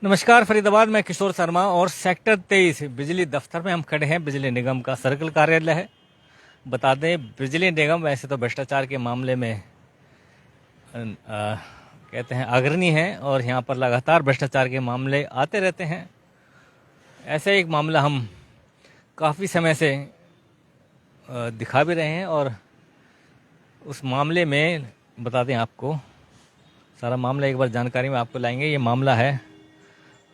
नमस्कार फरीदाबाद में किशोर शर्मा और सेक्टर 23 बिजली दफ्तर में हम खड़े हैं। बिजली निगम का सर्कल कार्यालय है। बता दें, बिजली निगम वैसे तो भ्रष्टाचार के मामले में कहते हैं अग्रणी है और यहाँ पर लगातार भ्रष्टाचार के मामले आते रहते हैं। ऐसे एक मामला हम काफ़ी समय से दिखा भी रहे हैं और उस मामले में बता दें आपको, सारा मामला एक बार जानकारी में आपको लाएंगे। ये मामला है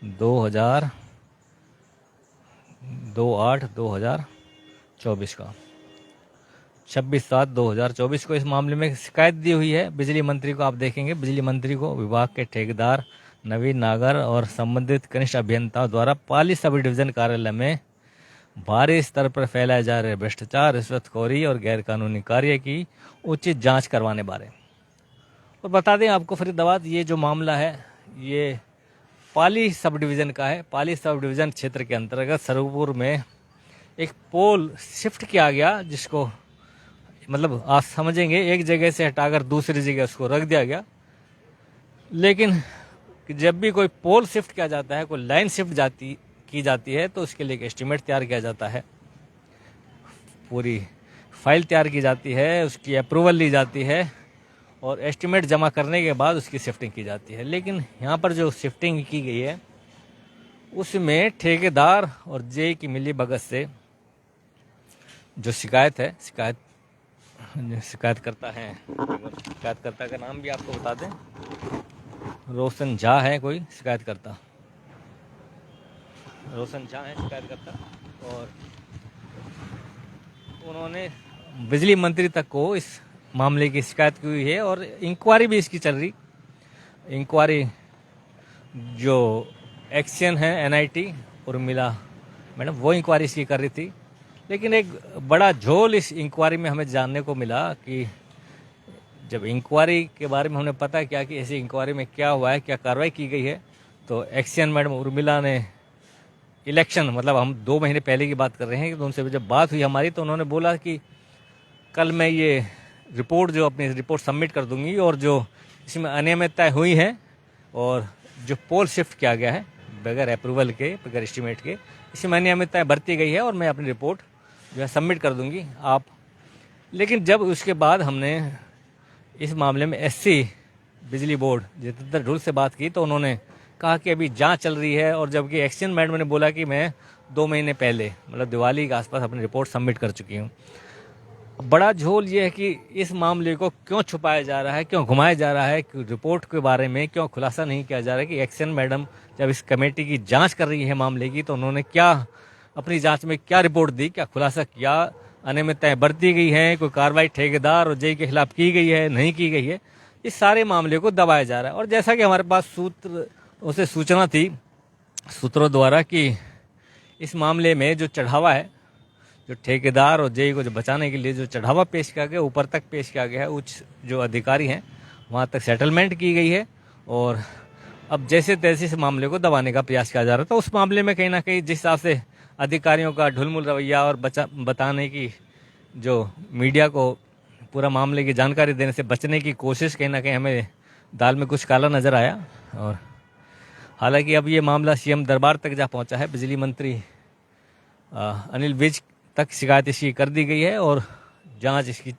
2024 का 26/7/2024 को इस मामले में शिकायत दी हुई है बिजली मंत्री को। आप देखेंगे बिजली मंत्री को विभाग के ठेकेदार नवीन नागर और संबंधित कनिष्ठ अभियंताओं द्वारा पाली सब डिवीजन कार्यालय में भारी स्तर पर फैलाए जा रहे भ्रष्टाचार, रिश्वतखोरी और गैरकानूनी कार्य की उचित जांच करवाने बारे। और बता दें आपको फरीदाबाद, ये जो मामला है ये पाली सब डिवीज़न का है। पाली सब डिवीज़न क्षेत्र के अंतर्गत सरगुपुर में एक पोल शिफ्ट किया गया, जिसको मतलब आप समझेंगे एक जगह से हटाकर दूसरी जगह उसको रख दिया गया। लेकिन जब भी कोई पोल शिफ्ट किया जाता है, कोई लाइन शिफ्ट की जाती है, तो उसके लिए एक एस्टीमेट तैयार किया जाता है, पूरी फाइल तैयार की जाती है, उसकी अप्रूवल ली जाती है और एस्टीमेट जमा करने के बाद उसकी शिफ्टिंग की जाती है। लेकिन यहाँ पर जो शिफ्टिंग की गई है उसमें ठेकेदार और जे की मिली भगत से जो शिकायतकर्ता का नाम भी आपको बता दें, रोशन झा है कोई शिकायतकर्ता, रोशन झा है शिकायतकर्ता। और उन्होंने बिजली मंत्री तक को इस मामले की शिकायत की हुई है और इंक्वायरी भी इसकी चल रही। इंक्वायरी जो एक्शन है एनआईटी उर्मिला मैडम, वो इंक्वायरी इसकी कर रही थी। लेकिन एक बड़ा झोल इस इंक्वायरी में हमें जानने को मिला कि जब इंक्वायरी के बारे में हमने पता किया कि ऐसी इंक्वायरी में क्या हुआ है, क्या कार्रवाई की गई है, तो एक्शन मैडम उर्मिला ने इलेक्शन, मतलब हम 2 महीने पहले की बात कर रहे हैं, तो उनसे जब बात हुई हमारी तो उन्होंने बोला कि कल मैं ये अपनी रिपोर्ट सबमिट कर दूंगी और जो इसमें अनियमितताएं हुई हैं और जो पोल शिफ्ट किया गया है बगैर अप्रूवल के, बगैर एस्टीमेट के, इसमें अनियमितताएं बरती गई है और मैं अपनी रिपोर्ट जो है सबमिट कर दूंगी आप। लेकिन जब उसके बाद हमने इस मामले में एससी बिजली बोर्ड जितेंद्र ढुल से बात की तो उन्होंने कहा कि अभी जांच चल रही है, और जबकि एक्शन मैडम ने बोला कि मैं 2 महीने पहले, मतलब दिवाली के आसपास, अपनी रिपोर्ट सबमिट कर चुकी हूँ। बड़ा झोल ये है कि इस मामले को क्यों छुपाया जा रहा है, क्यों घुमाया जा रहा है, कि रिपोर्ट के बारे में क्यों खुलासा नहीं किया जा रहा है कि एक्शन मैडम जब इस कमेटी की जांच कर रही है मामले की, तो उन्होंने क्या अपनी जांच में क्या रिपोर्ट दी, क्या खुलासा किया, अनियमितताएं बरती गई हैं, कोई कार्रवाई ठेकेदार और जेई के खिलाफ की गई है, नहीं की गई है। इस सारे मामले को दबाया जा रहा है। और जैसा कि हमारे पास सूचना थी सूत्रों द्वारा कि इस मामले में जो चढ़ावा है, जो ठेकेदार और जेई को जो बचाने के लिए जो चढ़ावा पेश किया गया, ऊपर तक पेश किया गया है, उच्च जो अधिकारी हैं वहाँ तक सेटलमेंट की गई है और अब जैसे तैसे इस मामले को दबाने का प्रयास किया जा रहा था। उस मामले में कहीं ना कहीं जिस हिसाब से अधिकारियों का ढुलमुल रवैया और बताने की, जो मीडिया को पूरा मामले की जानकारी देने से बचने की कोशिश, कहीं ना कहीं हमें दाल में कुछ काला नज़र आया। और हालांकि अब ये मामला सीएम दरबार तक जा पहुंचा है। बिजली मंत्री अनिल विज तक शिकायत इसकी कर दी गई है और जांच इसकी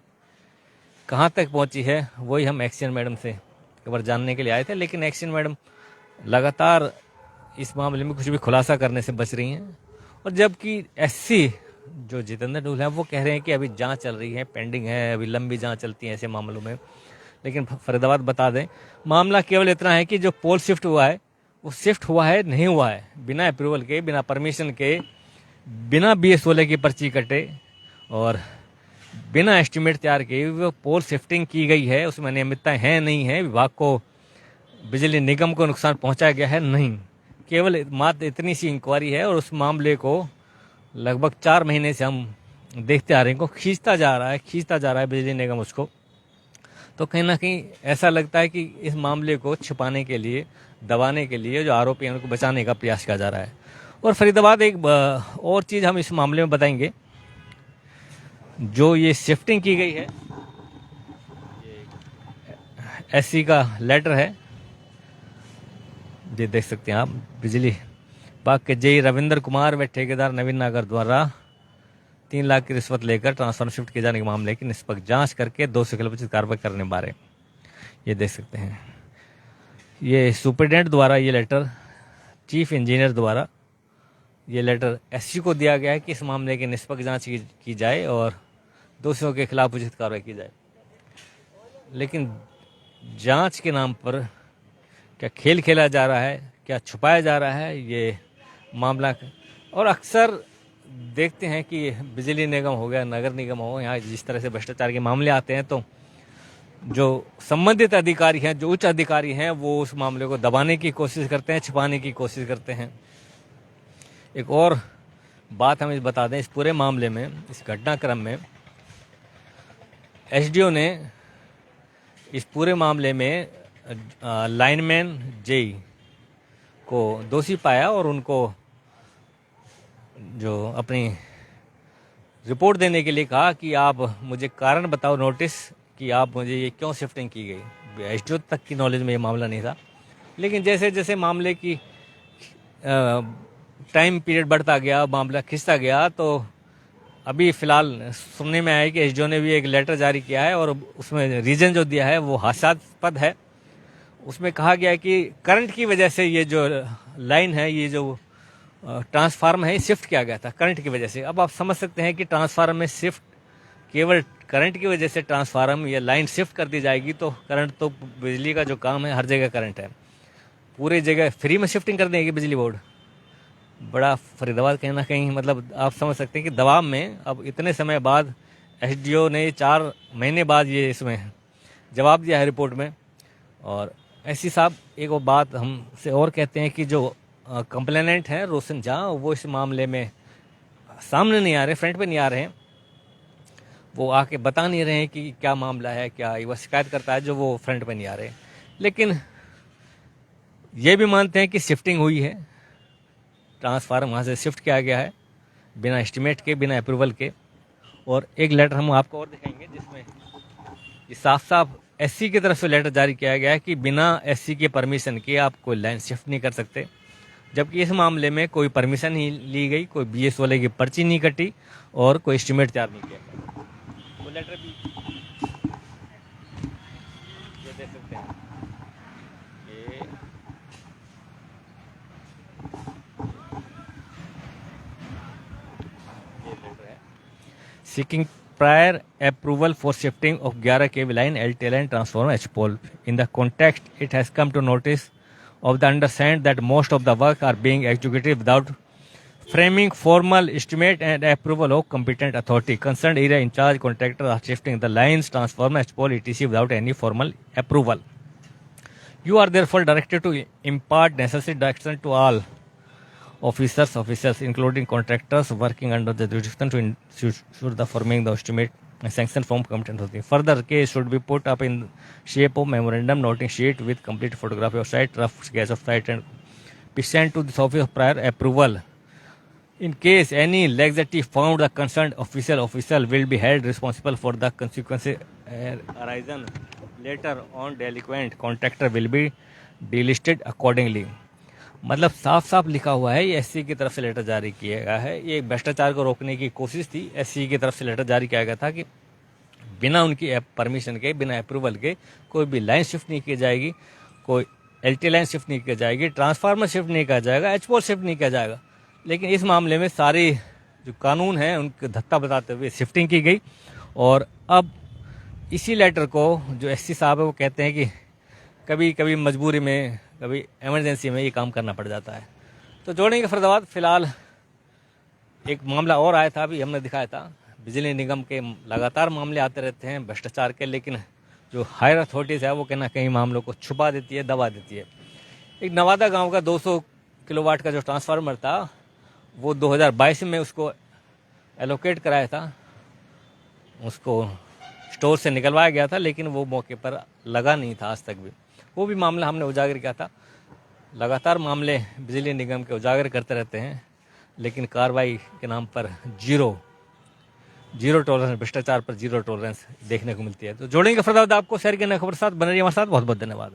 कहां तक पहुंची है वही हम एक्शन मैडम से एक बार जानने के लिए आए थे। लेकिन एक्शन मैडम लगातार इस मामले में कुछ भी खुलासा करने से बच रही हैं। और जबकि एससी जो जितेंद्र ढूल हैं वो कह रहे हैं कि अभी जांच चल रही है, पेंडिंग है, अभी लंबी जांच चलती है ऐसे मामलों में। लेकिन फरीदाबाद बता दें, मामला केवल इतना है कि जो पोल शिफ्ट हुआ है वो शिफ्ट हुआ है, नहीं हुआ है, बिना अप्रूवल के, बिना परमिशन के, बिना BS16 की पर्ची कटे और बिना एस्टीमेट तैयार किए वो पोल शिफ्टिंग की गई है। उसमें अनियमितताएं हैं, नहीं है, विभाग को, बिजली निगम को नुकसान पहुंचाया गया है, नहीं, केवल मात्र इतनी सी इंक्वायरी है। और उस मामले को लगभग 4 महीने से हम देखते आ रहे हैं को खींचता जा रहा है बिजली निगम उसको। तो कहीं ना कहीं ऐसा लगता है कि इस मामले को छिपाने के लिए, दबाने के लिए जो आरोपी हैं उनको बचाने का प्रयास किया जा रहा है। और फरीदाबाद एक और चीज़ हम इस मामले में बताएंगे, जो ये शिफ्टिंग की गई है, एससी का लेटर है ये देख सकते हैं आप, बिजली विभाग के जेई रविंद्र कुमार व ठेकेदार नवीन नागर द्वारा 3 लाख की रिश्वत लेकर ट्रांसफार्मर शिफ्ट किए जाने के मामले की निष्पक्ष जांच करके 2 खिलाफ कार्रवाई करने बारे ये देख सकते हैं। ये सुपरिटेंडेंट द्वारा ये लेटर, चीफ इंजीनियर द्वारा ये लेटर एससी को दिया गया है कि इस मामले की निष्पक्ष जांच की जाए और दोषियों के खिलाफ उचित कार्रवाई की जाए। लेकिन जांच के नाम पर क्या खेल खेला जा रहा है, क्या छुपाया जा रहा है, ये मामला। और अक्सर देखते हैं कि बिजली निगम हो गया, नगर निगम हो, यहाँ जिस तरह से भ्रष्टाचार के मामले आते हैं तो जो संबंधित अधिकारी हैं, जो उच्च अधिकारी हैं, वो उस मामले को दबाने की कोशिश करते हैं, छिपाने की कोशिश करते हैं। एक और बात हम बता दें, इस पूरे मामले में, इस घटनाक्रम में एसडीओ ने इस पूरे मामले में लाइनमैन जेई को दोषी पाया और उनको जो अपनी रिपोर्ट देने के लिए कहा कि आप मुझे कारण बताओ नोटिस कि आप मुझे ये क्यों शिफ्टिंग की गई। एसडीओ तक की नॉलेज में ये मामला नहीं था, लेकिन जैसे जैसे मामले की टाइम पीरियड बढ़ता गया, मामला खिंचता गया, तो अभी फ़िलहाल सुनने में आया कि एसडीओ ने भी एक लेटर जारी किया है और उसमें रीज़न जो दिया है वो हास्यास्पद है। उसमें कहा गया है कि करंट की वजह से ये जो लाइन है, ये जो ट्रांसफार्मर है, शिफ्ट किया गया था करंट की वजह से। अब आप समझ सकते हैं कि ट्रांसफार्मर में शिफ्ट केवल करंट की वजह से ट्रांसफार्मर या लाइन शिफ्ट कर दी जाएगी तो करंट, तो बिजली का जो काम है हर जगह करंट है, पूरे जगह फ्री में शिफ्टिंग कर देगी बिजली बोर्ड। बड़ा फरीदाबाद कहीं ना कहीं, मतलब आप समझ सकते हैं कि दबाव में अब इतने समय बाद एसडीओ ने 4 महीने बाद ये इसमें जवाब दिया है रिपोर्ट में। और ऐसी साहब एक वो बात हमसे और कहते हैं कि जो कंप्लेनेंट हैं रोशन झा, वो इस मामले में सामने नहीं आ रहे, फ्रंट पे नहीं आ रहे हैं, वो आके बता नहीं रहे हैं कि क्या मामला है, क्या वो शिकायत करता है जो वो फ्रंट पे नहीं आ रहे। लेकिन ये भी मानते हैं कि शिफ्टिंग हुई है, ट्रांसफार्मर वहाँ से शिफ्ट किया गया है बिना एस्टिमेट के, बिना अप्रूवल के। और एक लेटर हम आपको और दिखाएंगे जिसमें ये साफ साफ एससी की तरफ से लेटर जारी किया गया है कि बिना एससी के परमिशन के आप कोई लाइन शिफ्ट नहीं कर सकते, जबकि इस मामले में कोई परमिशन नहीं ली गई, कोई बीएस वाले की पर्ची नहीं कटी और कोई एस्टिमेट तैयार नहीं किया गया। वो लेटर भी ये देख सकते हैं, ये लेटर है seeking prior approval for shifting of 11 kV line LT line transformer H pole. In the context, it has come to notice of the understand that most of the work are being executed without framing formal estimate and approval of competent authority. Concerned area in charge contractor are shifting the lines, transformer, H pole, etc. without any formal approval. You are therefore directed to impart necessary direction to all officers, including contractors working under the jurisdiction to ensure the forming the estimate and sanction from competent authority. Further, case should be put up in shape of memorandum noting sheet with complete photography of site, rough sketch of site, and be sent to this office of prior approval. In case any laxity found, the concerned official will be held responsible for the consequences arisen. Later on, delinquent contractor will be delisted accordingly. मतलब साफ साफ लिखा हुआ है, ये SC की तरफ से लेटर जारी किया गया है। ये भ्रष्टाचार को रोकने की कोशिश थी, एससी की तरफ से लेटर जारी किया गया था कि बिना उनकी परमिशन के, बिना अप्रूवल के कोई भी लाइन शिफ्ट नहीं की जाएगी, कोई एलटी लाइन शिफ्ट नहीं की जाएगी, ट्रांसफार्मर शिफ्ट नहीं किया जाएगा, एच पोल शिफ्ट नहीं किया जाएगा। लेकिन इस मामले में सारे जो कानून हैं उनके धत्ता बताते हुए शिफ्टिंग की गई। और अब इसी लेटर को जो एससी साहब है वो कहते हैं कि कभी कभी मजबूरी में, कभी इमरजेंसी में ये काम करना पड़ जाता है। तो जोड़ेंगे फरीदाबाद। फिलहाल एक मामला और आया था, अभी हमने दिखाया था, बिजली निगम के लगातार मामले आते रहते हैं भ्रष्टाचार के, लेकिन जो हायर अथॉरिटीज़ है वो कहीं ना कहीं मामलों को छुपा देती है, दबा देती है। एक नवादा गांव का 200 किलोवाट का जो ट्रांसफार्मर था वो 2022 में उसको एलोकेट कराया था, उसको स्टोर से निकलवाया गया था, लेकिन वो मौके पर लगा नहीं था आज तक भी। वो भी मामला हमने उजागर किया था। लगातार मामले बिजली निगम के उजागर करते रहते हैं, लेकिन कार्रवाई के नाम पर जीरो टॉलरेंस, भ्रष्टाचार पर जीरो टॉलरेंस देखने को मिलती है। तो जोड़ेंगे फरीदाबाद आपको शहर के नई खबर साथ, बने रहिए हमारे साथ। बहुत बहुत धन्यवाद।